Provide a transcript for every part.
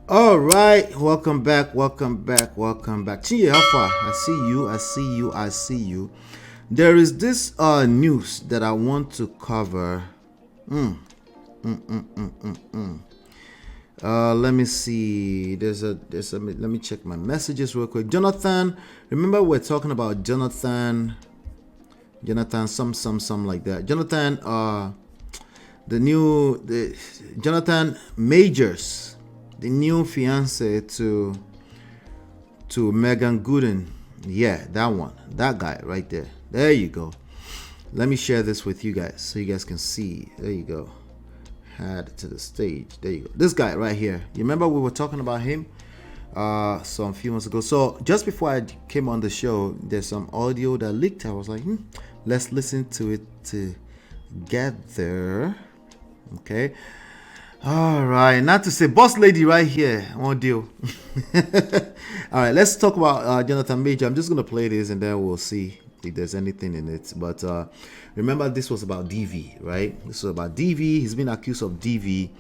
All right, welcome back, welcome back, welcome back. Chinye Alpha, I see you. There is this news that I want to cover. Let me see. Let me check my messages real quick. Jonathan, remember we're talking about Jonathan, some like that. Jonathan, the Jonathan Majors, the new fiance to Maegan Gooden. Yeah, that one. That guy right there. There you go. Let me share this with you guys so you guys can see. There you go. Add to the stage. There you go. This guy right here. You remember we were talking about him some few months ago. So just before I came on the show, there's some audio that leaked. I was like, let's listen to it together. Okay. All right, not to say boss lady right here. Won't deal. All right, let's talk about Jonathan Major. I'm just gonna play this and then we'll see if there's anything in it. But remember, this was about DV, right? This was about DV. He's been accused of DV,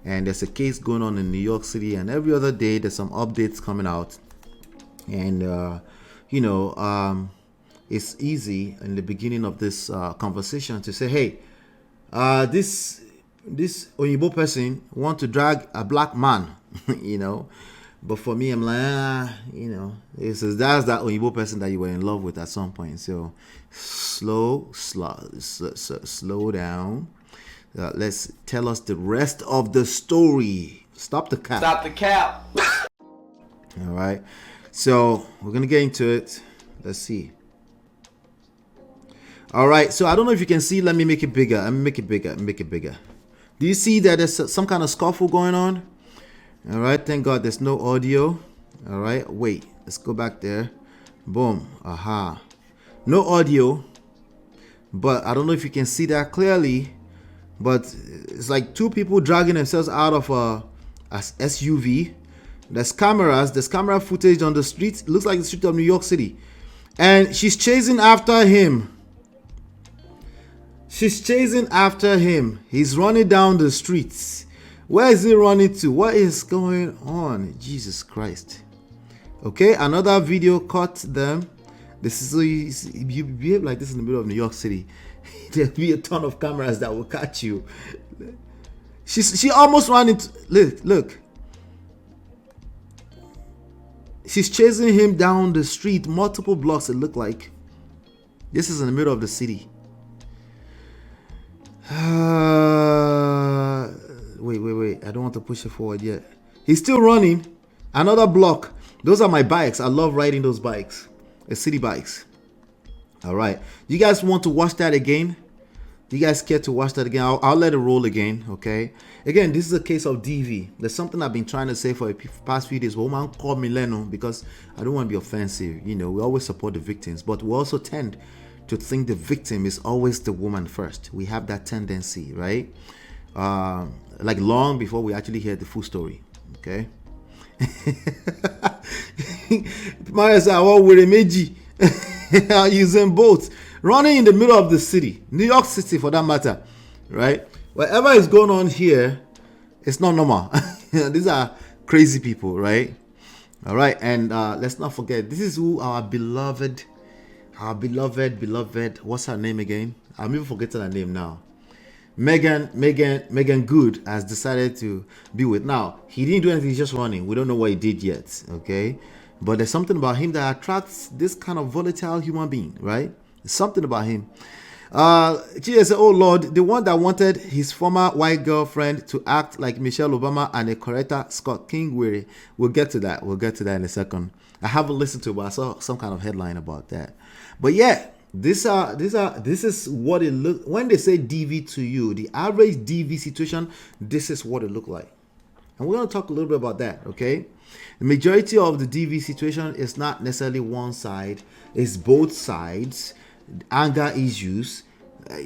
and there's a case going on in New York City. And every other day, there's some updates coming out. And it's easy in the beginning of this conversation to say, hey, this Oyibo person want to drag a black man, But for me, I'm like, that's that Oyibo person that you were in love with at some point. So slow down. Let's tell us the rest of the story. Stop the cap. Stop the cap. All right. So we're going to get into it. Let's see. All right. So I don't know if you can see. Let me make it bigger. Make it bigger. Do you see that there's some kind of scuffle going on? All right, thank God there's no audio. All right, wait, let's go back there. Boom, aha. No audio, but I don't know if you can see that clearly, but it's like two people dragging themselves out of a SUV. There's camera footage on the street. It looks like the street of New York City. And she's chasing after him. He's running down the streets. Where is he running to? What is going on? Jesus Christ. Okay, another video caught them. This is you behave like this in the middle of New York City. There'll be a ton of cameras that will catch you. She almost ran into. Look. She's chasing him down the street, multiple blocks. It looked like. This is in the middle of the city. Wait. I don't want to push it forward yet. He's still running. Another block. Those are my bikes. I love riding those bikes. City bikes. All right. You guys want to watch that again? You guys care to watch that again? I'll let it roll again. Okay. Again, this is a case of DV. There's something I've been trying to say for the past few days. Woman called me Leno because I don't want to be offensive. We always support the victims, but we also tend to think the victim is always the woman first. We have that tendency, right? Like long before we actually hear the full story. Okay. Mario said, "Well, with a meji, using boats, running in the middle of the city, New York City for that matter, right? Whatever is going on here, it's not normal. These are crazy people, right? All right, and let's not forget, this is who our beloved, what's her name again? I'm even forgetting her name now. Maegan Good has decided to be with. Now, he didn't do anything, he's just running. We don't know what he did yet, okay? But there's something about him that attracts this kind of volatile human being, right? There's something about him. She said, "Oh Lord, the one that wanted his former white girlfriend to act like Michelle Obama and a corrector Scott Kingweary." We'll get to that in a second. I haven't listened to it, but I saw some kind of headline about that. But yeah, this is what it looks when they say DV to you, the average DV situation. This is what it looked like, and we're going to talk a little bit about that. Okay, the majority of the DV situation is not necessarily one side; it's both sides. Anger issues.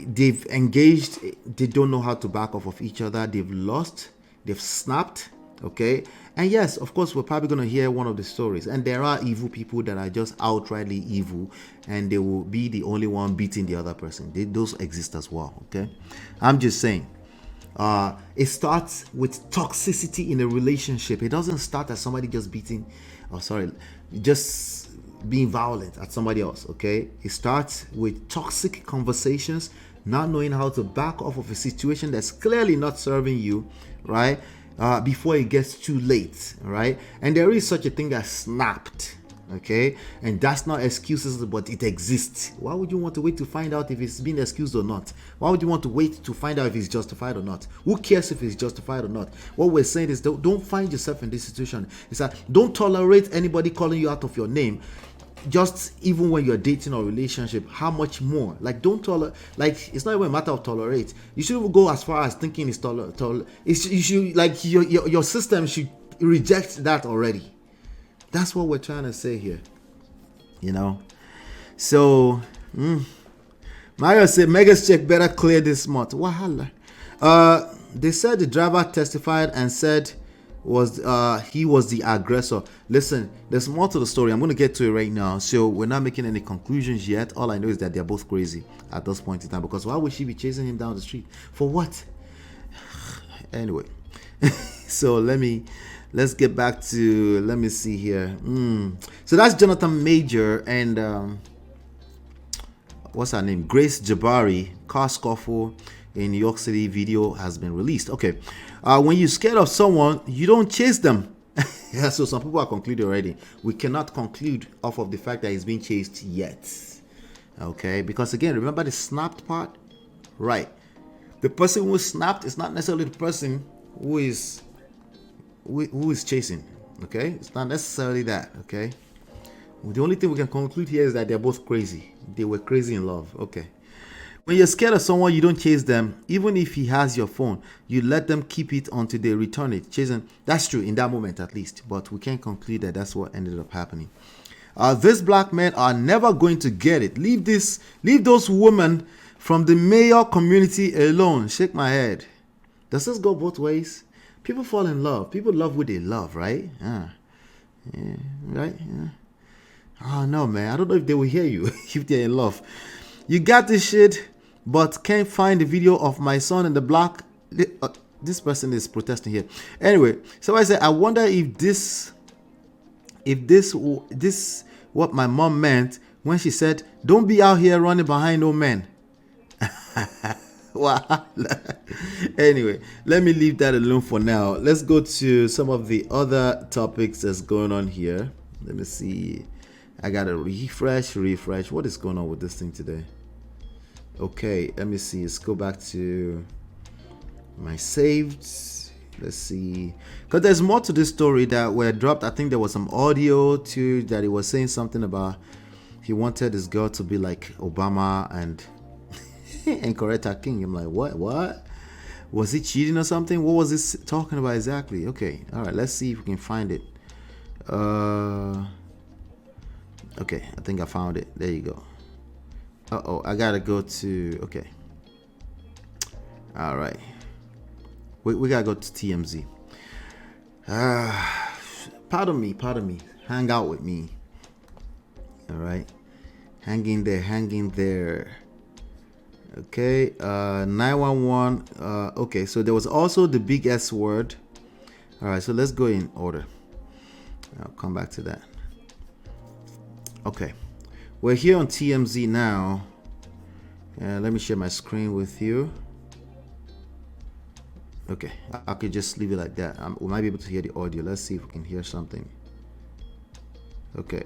They've engaged. They don't know how to back off of each other. They've lost. They've snapped. Okay, and yes, of course, we're probably going to hear one of the stories. And there are evil people that are just outrightly evil, and they will be the only one beating the other person. Those exist as well. Okay, I'm just saying. It starts with toxicity in a relationship. It doesn't start as somebody just beating, just being violent at somebody else. Okay, it starts with toxic conversations, not knowing how to back off of a situation that's clearly not serving you, right? Before it gets too late, right? And there is such a thing as snapped. Okay, and that's not excuses, but it exists. Why would you want to wait to find out if it's been excused or not? Why would you want to wait to find out if it's justified or not? Who cares if it's justified or not? What we're saying is don't find yourself in this situation. It's that don't tolerate anybody calling you out of your name, just even when you're dating or relationship. How much more? Like, don't tolerate. Like, it's not even a matter of tolerate. You shouldn't go as far as thinking it's you should, like, your system should reject that already. That's what we're trying to say here, you know. So Mario said Mega's check better clear this month. Wahala. They said the driver testified and said he was the aggressor. Listen, there's more to the story. I'm going to get to it right now. So we're not making any conclusions yet. All I know is that they're both crazy at this point in time, because why would she be chasing him down the street? For what? Anyway, so let's get back to, let me see here. So that's Jonathan Major and what's her name? Grace Jabari. Car scuffle in New York City video has been released. Okay. When you're scared of someone, you don't chase them. Yeah, so some people are concluded already. We cannot conclude off of the fact that he's being chased yet. Okay, because again, remember the snapped part? Right. The person who snapped is not necessarily the person who is chasing. Okay, it's not necessarily that. Okay, the only thing we can conclude here is that they're both crazy. They were crazy in love. Okay. When you're scared of someone, you don't chase them. Even if he has your phone, you let them keep it until they return it. Chasing, that's true in that moment at least, but we can't conclude that that's what ended up happening. These black men are never going to get it. Leave those women from the mayor community alone. Shake my head. Does this go both ways? People fall in love. People love what they love, right? Yeah, right? Yeah. Oh, no, man. I don't know if they will hear you if they're in love. You got this shit, but can't find the video of my son in the block. This person is protesting here. Anyway, so I said, I wonder if this what my mom meant when she said, don't be out here running behind no men. Wow. Anyway, let me leave that alone for now. Let's go to some of the other topics that's going on here. Let me see. I gotta refresh. What is going on with this thing today? Okay, let me see. Let's go back to my saved. Let's see, because there's more to this story that were dropped. I think there was some audio too that he was saying something about he wanted this girl to be like Obama and Coretta King. I'm like, what? Was he cheating or something? What was this talking about exactly? Okay, all right, let's see if we can find it. Okay, I think I found it. There you go. I gotta go to, okay. All right. We gotta go to TMZ. Pardon me. Hang out with me. All right. Hanging there. Okay. 911. Okay. So there was also the big S word. All right. So let's go in order. I'll come back to that. Okay. We're here on TMZ now. Let me share my screen with you. Okay, I could just leave it like that. We might be able to hear the audio. Let's see if we can hear something. Okay.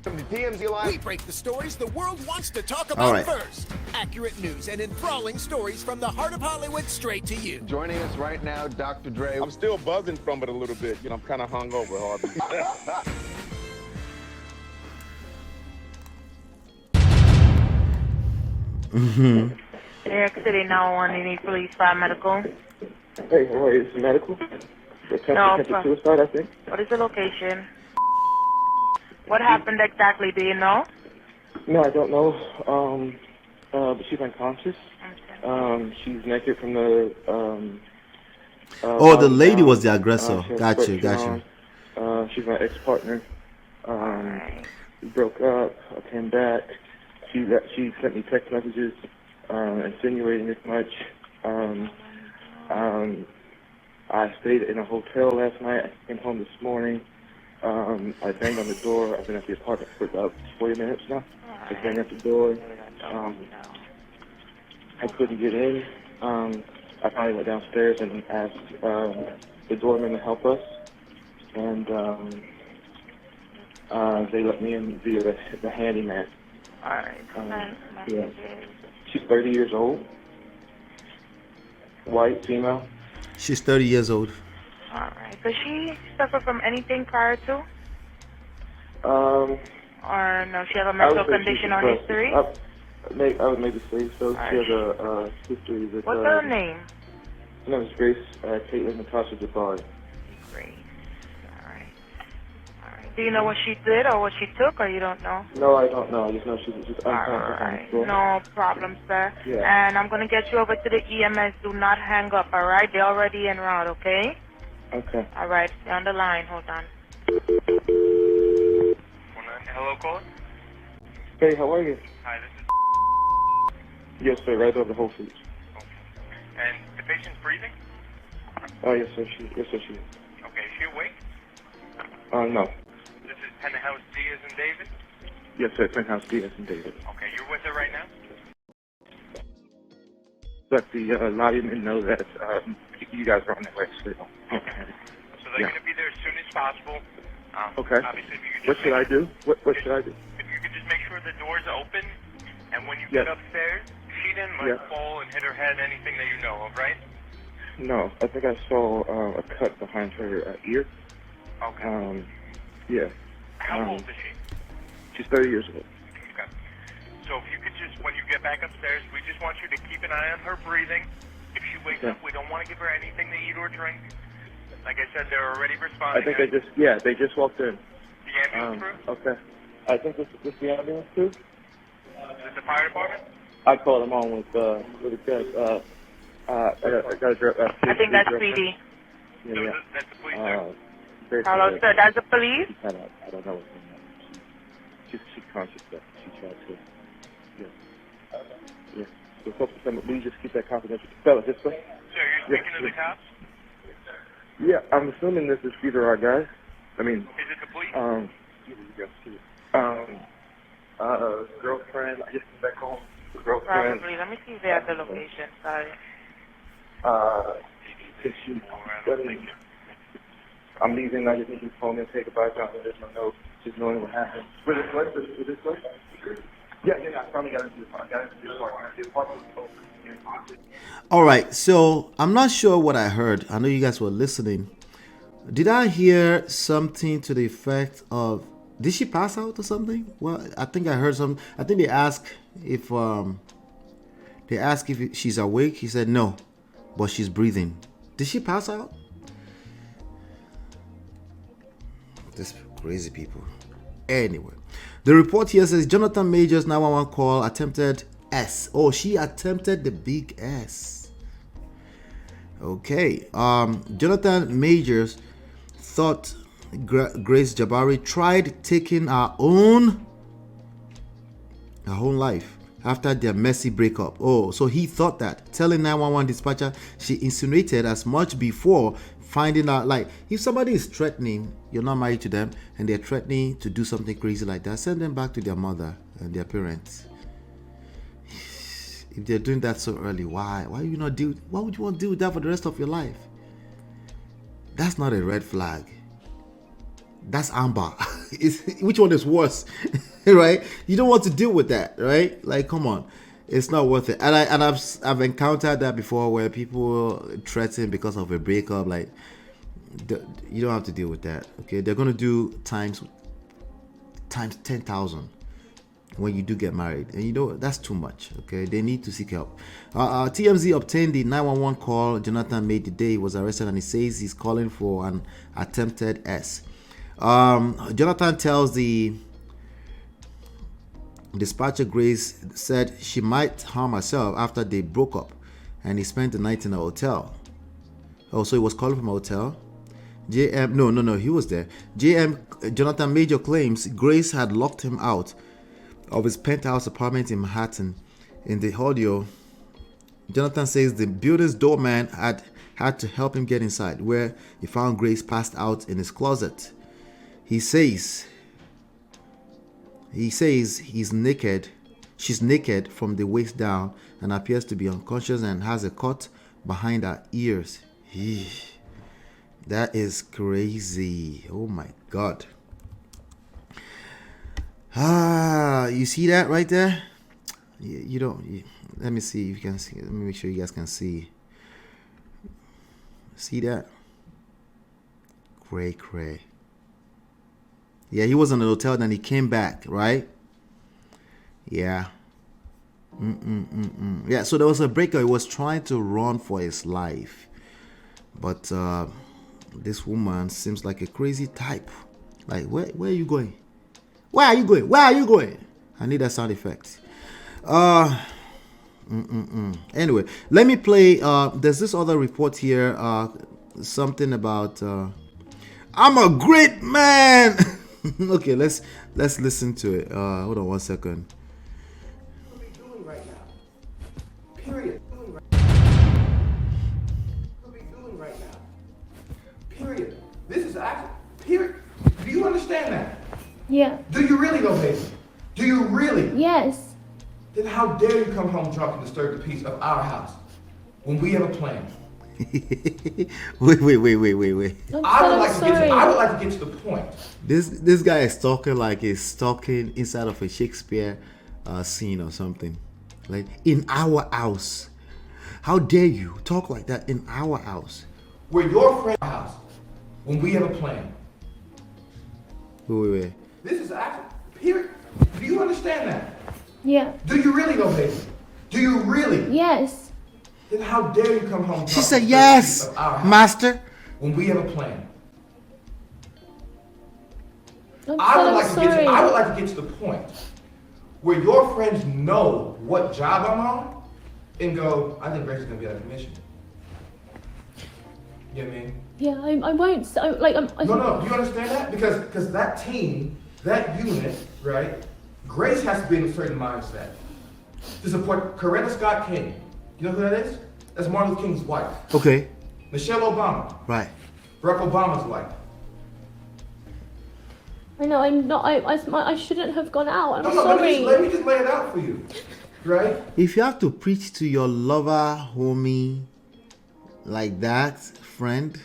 From the TMZ Live, we break the stories the world wants to talk about first. Accurate news and enthralling stories from the heart of Hollywood straight to you. Joining us right now, Dr. Dre. I'm still buzzing from it a little bit. You know, I'm kind of hungover, Harvey. New York City 911, you need police, fire, medical. Hey, how are you? This is medical? Attempted suicide, I think. What is the location? What happened exactly, do you know? No, I don't know. But she's unconscious. Okay. She's naked from the, the lady was the aggressor. Got you. She's my ex-partner. We broke up. I came back. She sent me text messages insinuating as much. I stayed in a hotel last night. I came home this morning. I banged on the door. I've been at the apartment for about 40 minutes now. I banged at the door. I couldn't get in. I finally went downstairs and asked the doorman to help us. And they let me in via the handyman. All right. Yeah. She's 30 years old. White, female. She's 30 years old. All right. Does she suffer from anything prior to? Or no, she have a mental condition or history? I would maybe say so. She has a history with... What's her name? Her name is Grace Caitlin Natasha Jabari. Grace. All right. Do you know what she did or what she took, or you don't know? No, I don't know. I just know she's just unconscious. All right. No problem, sir. Yeah. And I'm going to get you over to the EMS. Do not hang up, all right? They're already en route, okay? Okay. All right. Stay on the line. Hold on. Hello, caller? Hey, how are you? Hi, this is... Yes, sir. Right over the Whole Foods. Okay. And the patient's breathing? Oh, yes, sir. She is. Okay, is she awake? No. This is Penthouse Diaz and David? Yes, sir. Penthouse Diaz and David. Okay, you're with her right now? Let the lineman know that you guys are on their way still. Okay. So they're going to be there as soon as possible. Okay. Obviously, if you could What just should I do? What should I do? If you could just make sure the door's open, and when you get upstairs, she didn't fall and hit her head, anything that you know of, right? No, I think I saw a cut behind her ear. Okay. Yeah. How old is she? She's 30 years old. Okay. So if you could just, when you get back upstairs, we just want you to keep an eye on her breathing. If she wakes up, we don't want to give her anything to eat or drink. Like I said, they're already responding. I think they just walked in. The ambulance crew? Okay. I think this is the ambulance crew. Is it the fire department? I called them on with the guys. I think that's 3D. Yeah. That's the police there. Hello, sir. That's the police? I don't know what's going on. She's conscious, though. She tried to. Yeah. So folks, we just keep that confidential. Fella, this way. So you're speaking to the cops? Yeah, I'm assuming these are our guys. I mean, Is it the police? Girlfriend. I just came back home. Girlfriend. Probably. Let me see if they have the location. Sorry. I'm leaving. I just need you to phone and take a bite. There's no note. Just knowing what happened. With this way? Yeah. I finally got into the apartment. All right, so I'm not sure what I heard. I know you guys were listening. Did I hear something to the effect of, did she pass out or something? Well, I think I heard something. I think they asked if she's awake. He said no, but she's breathing. Did she pass out? These crazy people. Anyway, the report here says Jonathan Major's 911 call attempted S. Oh, she attempted the big S. Okay. Jonathan Majors thought Grace Jabari tried taking her own life after their messy breakup. Oh, so he thought that. Telling 911 dispatcher she insinuated as much before finding out, like, if somebody is threatening, you're not married to them, and they're threatening to do something crazy like that, send them back to their mother and their parents. If they're doing that so early, why would you want to do that for the rest of your life? That's not a red flag. That's amber. Which one is worse? Right? You don't want to deal with that, right? Like, come on. It's not worth it. And I've encountered that before, where people threaten because of a breakup. Like, you don't have to deal with that. Okay, they're gonna do times 10,000 when you do get married, and that's too much. Okay, they need to seek help. TMZ obtained the 911 call Jonathan made the day he was arrested, and he says he's calling for an attempted S. Jonathan tells the dispatcher Grace said she might harm herself after they broke up, and he spent the night in a hotel. Oh, so he was calling from a hotel. No, he was there. Jonathan Major claims Grace had locked him out of his penthouse apartment in Manhattan. In the audio, Jonathan says the builder's doorman had to help him get inside, where he found Grace passed out in his closet. He says he's naked. She's naked from the waist down and appears to be unconscious and has a cut behind her ears. Eesh. That is crazy. Oh my God. You see that right there? You don't. Let me see if you can see. Let me make sure you guys can see. See that? Cray. Yeah, he was in the hotel, then he came back, right? Yeah. Yeah, so there was a breaker. He was trying to run for his life. But this woman seems like a crazy type. Like, where are you going? Where are you going? Where are you going? I need that sound effect. Anyway, let me play. There's this other report here. Something about I'm a great man. Okay, let's listen to it. Hold on 1 second. What are we doing right now? Period. What are we doing right now? Period. This is actually period. Do you understand that? Yeah. Do you really though, baby? Do you really? Yes. Then how dare you come home drunk and disturb the peace of our house when we have a plan? Wait. I would like to get to the point. This guy is talking like he's talking inside of a Shakespeare scene or something. Like, in our house. How dare you talk like that in our house? We're your friend's house when we have a plan. Wait. This is actually period. Do you understand that? Yeah. Do you really though, baby? Do you really? Yes. Then how dare you come home? She said, yes, master. When we have a plan. I'm sorry. I would like to get to the point where your friends know what job I'm on and go, I think Grace is gonna be out of commission. You know what I mean? Yeah, I won't. No, you understand that? Because that team, that unit, right? Grace has to be in a certain mindset to support Coretta Scott King. You know who that is? That's Martin Luther King's wife. Okay. Michelle Obama. Right. Barack Obama's wife. I know. I'm not. I shouldn't have gone out. I'm No, sorry. let me just lay it out for you, right? If you have to preach to your lover, homie, like that, friend,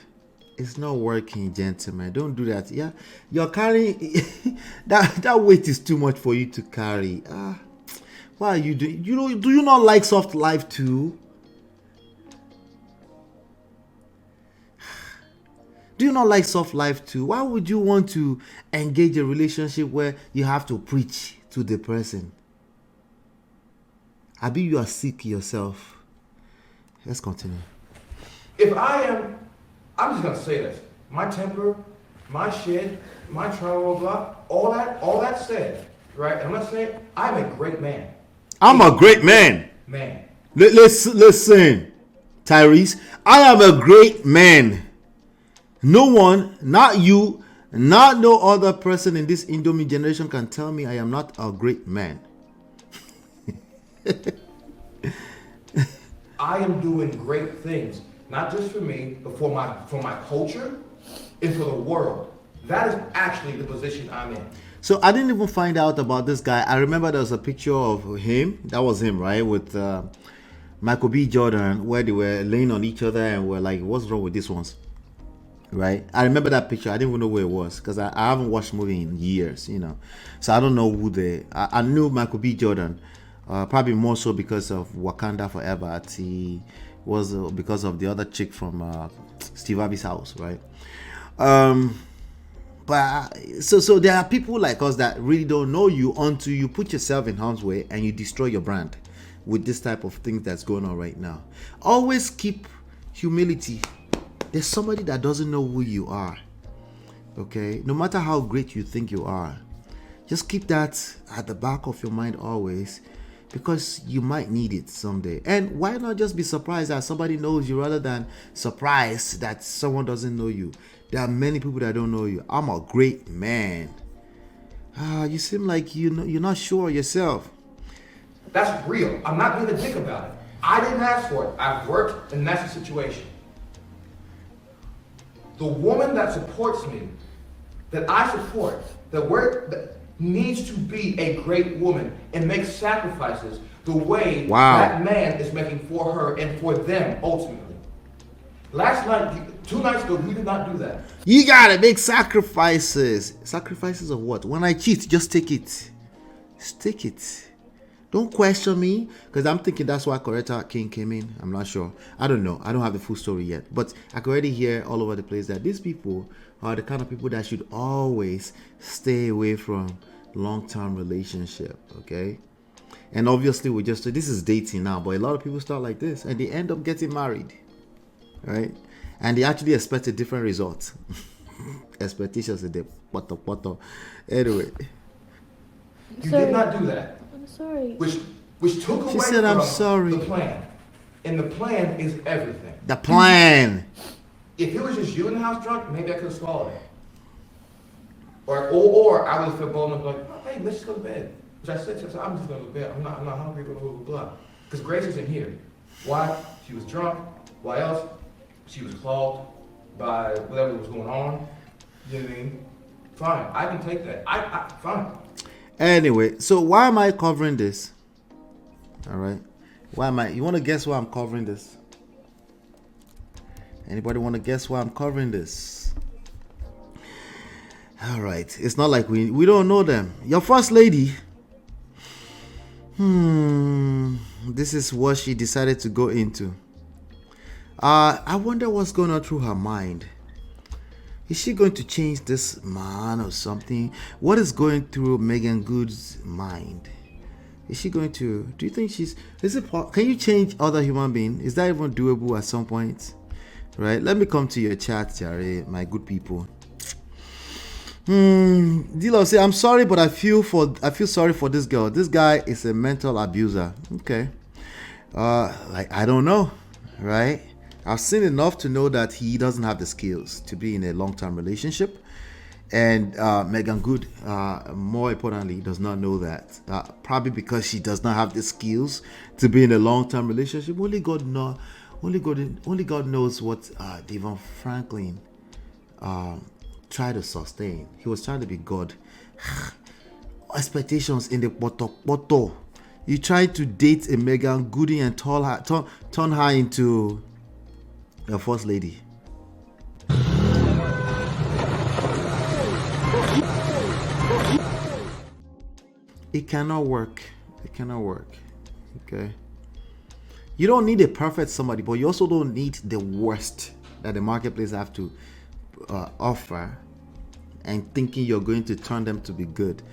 it's not working, gentlemen. Don't do that. Yeah, you're carrying that weight is too much for you to carry. Why are you doing? Do you not like soft life too? Do you not like soft life too? Why would you want to engage a relationship where you have to preach to the person? Abi, you are sick yourself. Let's continue. If I'm just gonna say this. My temper, my shit, my trauma, blah, all that said, right? And I'm not saying I'm a great man. I'm a great man. Man. Listen, Tyrese. I am a great man. No one, not you, not no other person in this Indomie generation can tell me I am not a great man. I am doing great things, not just for me, but for my culture and for the world. That is actually the position I'm in. So I didn't even find out about this guy. I remember there was a picture of him. That was him, right? With Michael B. Jordan, where they were laying on each other and were like, what's wrong with these ones? Right? I remember that picture. I didn't even know where it was because I haven't watched the movie in years, So I don't know who I knew Michael B. Jordan, probably more so because of Wakanda Forever. He was because of the other chick from Steve Harvey's house, right? But so there are people like us that really don't know you until you put yourself in harm's way and you destroy your brand with this type of thing that's going on right now. Always keep humility. There's somebody that doesn't know who you are. Okay? No matter how great you think you are, just keep that at the back of your mind always, because you might need it someday. And why not just be surprised that somebody knows you rather than surprised that someone doesn't know you? There are many people that don't know you. I'm a great man. You seem like you're not sure yourself. That's real. I'm not being a dick about it. I didn't ask for it. I've worked, and that's the situation. The woman that supports me, that I support, that needs to be a great woman and make sacrifices the way that man is making for her and for them ultimately. Last night, 2 nights ago, you did not do that. You gotta make sacrifices. Sacrifices of what? When I cheat, just take it. Just take it. Don't question me, because I'm thinking that's why Coretta King came in. I'm not sure. I don't know. I don't have the full story yet. But I can already hear all over the place that these people are the kind of people that should always stay away from long-term relationship, okay? And obviously, this is dating now, but a lot of people start like this, and they end up getting married, right? And they actually expect a different result. Expectations are the poto. Anyway. You did not do that. I'm sorry. Which took away said, I'm sorry. The plan. And the plan is everything. The plan. If it was just you in the house drunk, maybe I could have swallowed it. Or I would have felt bold enough like, oh, hey, let's just go to bed. Which I said, I'm just going to go to bed. I'm not hungry, blah, blah, blah, blah. Because Grace isn't here. Why? She was drunk. Why else? She was clogged by whatever was going on. You know what I mean? Fine. I can take that. Fine. Anyway, so why am I covering this? All right. Why am I? You want to guess why I'm covering this? Anybody want to guess why I'm covering this? All right. It's not like we don't know them. Your first lady. This is what she decided to go into. I wonder what's going on through her mind. Is she going to change this man or something? What is going through Meagan Good's mind? Is she going to? Do you think can you change other human being? Is that even doable at some point? Right? Let me come to your chat, Jerry, my good people. Dilo say, I'm sorry, but I feel sorry for this girl. This guy is a mental abuser. Okay. I don't know, right? I've seen enough to know that he doesn't have the skills to be in a long-term relationship. And Meagan Good, more importantly, does not know that. Probably because she does not have the skills to be in a long-term relationship. Only God knows what Devon Franklin tried to sustain. He was trying to be God. Expectations in the poto. You tried to date a Meagan Goody and turn her into a first lady. It cannot work. It cannot work. Okay. You don't need a perfect somebody, but you also don't need the worst that the marketplace have to offer, and thinking you're going to turn them to be good.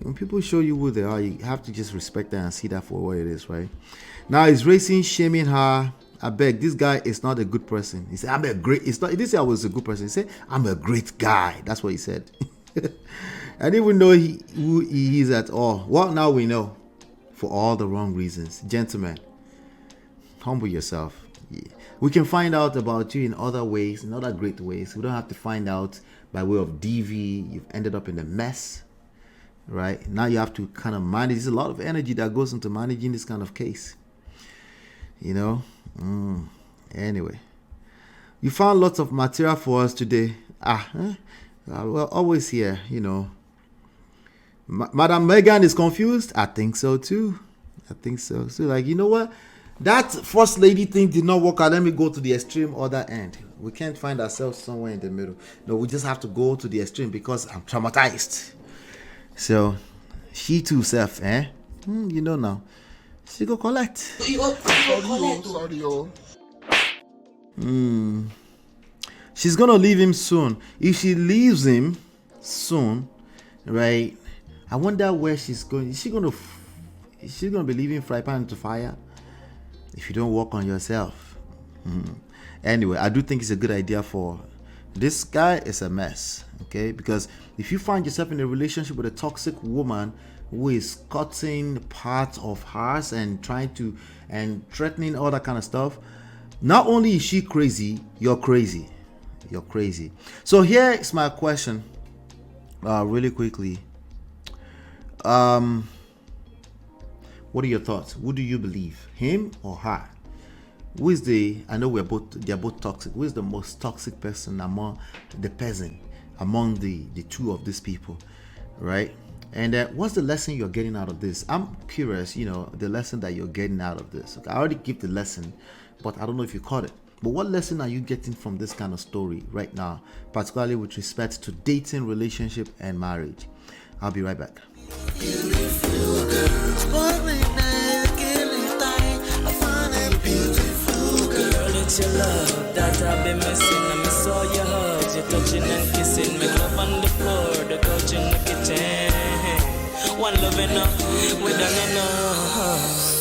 When people show you who they are, you have to just respect that and see that for what it is, right? Now he's racing, shaming her. I beg, this guy is not a good person. He said, it's not, this guy was a good person. He said, I'm a great guy. That's what he said. I didn't even know who he is at all. Well, now we know, for all the wrong reasons. Gentlemen, humble yourself. We can find out about you in other ways, in other great ways. We don't have to find out by way of DV. You've ended up in a mess, right? Now you have to kind of manage. There's a lot of energy that goes into managing this kind of case. You know? Anyway, you found lots of material for us today. We're always here, you know. Madam Meagan is confused. I think so too. So like, you know what? That first lady thing did not work out. Let me go to the extreme other end. We can't find ourselves somewhere in the middle. No, we just have to go to the extreme because I'm traumatized. So she too self, you know now. She go collect. She's gonna leave him soon. If she leaves him soon, right? I wonder where she's going. Is she gonna be leaving fry pan into fire? If you don't work on yourself. Anyway, I do think it's a good idea for this guy. Is a mess, okay? Because if you find yourself in a relationship with a toxic woman who is cutting parts of hers and trying to and threatening all that kind of stuff, not only is she crazy, you're crazy. So here is my question, really quickly. What are your thoughts? Who do you believe, him or her? Who is I know they're both toxic. Who is the most toxic person among the two of these people, right? And what's the lesson you're getting out of this? I'm curious, the lesson that you're getting out of this. Okay, I already give the lesson, but I don't know if you caught it. But what lesson are you getting from this kind of story right now, particularly with respect to dating, relationship, and marriage? I'll be right back. It's your love that I've been missing. I miss all your hugs, your touching and kissing. Make love on the floor, the couch in the kitchen. One love enough, we done enough.